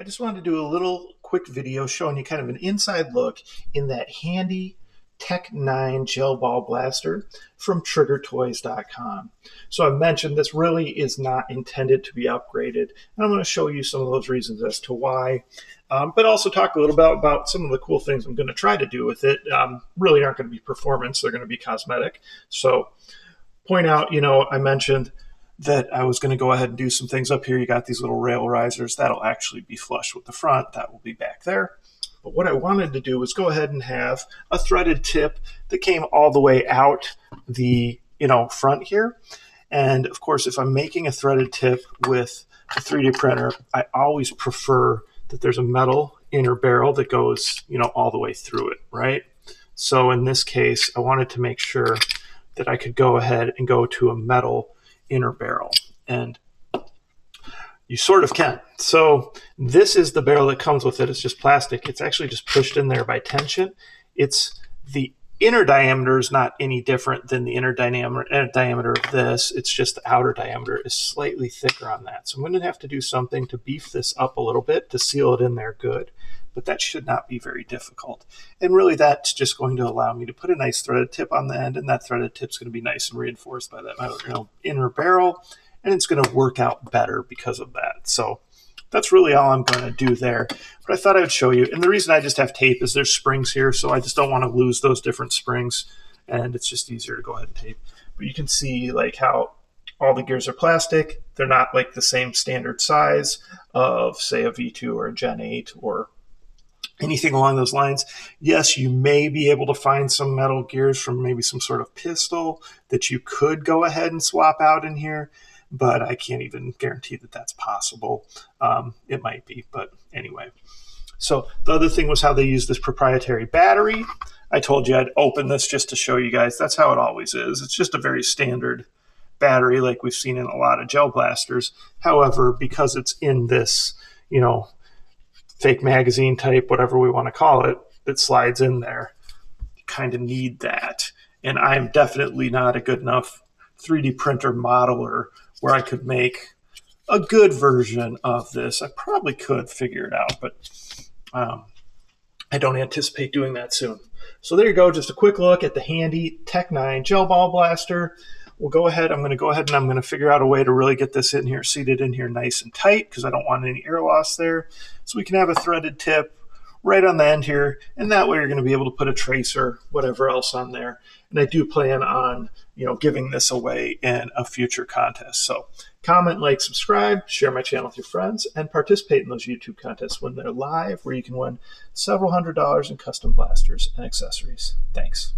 just wanted to do a little quick video showing you kind of an inside look in that Handi Tec-9 gel ball blaster from triggertoys.com. So I mentioned this really is not intended to be upgraded, and I'm going to show you some of those reasons as to why, but also talk a little about some of the cool things I'm going to try to do with it. Really aren't going to be performance, they're going to be cosmetic. So point out, I mentioned that I was going to go ahead and do some things up here. You got these little rail risers. That'll actually be flush with the front. That will be back there. But what I wanted to do was go ahead and have a threaded tip that came all the way out the front here. And of course, if I'm making a threaded tip with a 3D printer, I always prefer that there's a metal inner barrel that goes all the way through it, right? So in this case, I wanted to make sure that I could go ahead and go to a metal inner barrel, and you sort of can. So this is the barrel that comes with it. It's just plastic. It's actually just pushed in there by tension. It's the inner diameter is not any different than the inner diameter of this. It's just the outer diameter is slightly thicker on that. So I'm going to have to do something to beef this up a little bit to seal it in there good, but that should not be very difficult. And really that's just going to allow me to put a nice threaded tip on the end, and that threaded tip is going to be nice and reinforced by that inner barrel, and it's going to work out better because of that. So that's really all I'm going to do there. But I thought I would show you. And the reason I just have tape is there's springs here, so I just don't want to lose those different springs, and it's just easier to go ahead and tape. But you can see like how all the gears are plastic. They're not like the same standard size of, say, a V2 or a Gen 8 or anything along those lines. Yes, you may be able to find some metal gears from maybe some sort of pistol that you could go ahead and swap out in here, but I can't even guarantee that that's possible. It might be, but anyway. So the other thing was how they use this proprietary battery. I told you I'd open this just to show you guys. That's how it always is. It's just a very standard battery like we've seen in a lot of gel blasters. However, because it's in this, fake magazine type, whatever we want to call it, that slides in there, you kind of need that. And I'm definitely not a good enough 3D printer modeler where I could make a good version of this. I probably could figure it out, but I don't anticipate doing that soon. So there you go, just a quick look at the Handi Tec-9 gel ball blaster. I'm going to go ahead and I'm going to figure out a way to really get this in here, seated in here nice and tight, because I don't want any air loss there. So we can have a threaded tip right on the end here, and that way you're going to be able to put a tracer, whatever else on there. And I do plan on, giving this away in a future contest. So comment, like, subscribe, share my channel with your friends, and participate in those YouTube contests when they're live, where you can win several $100s in custom blasters and accessories. Thanks.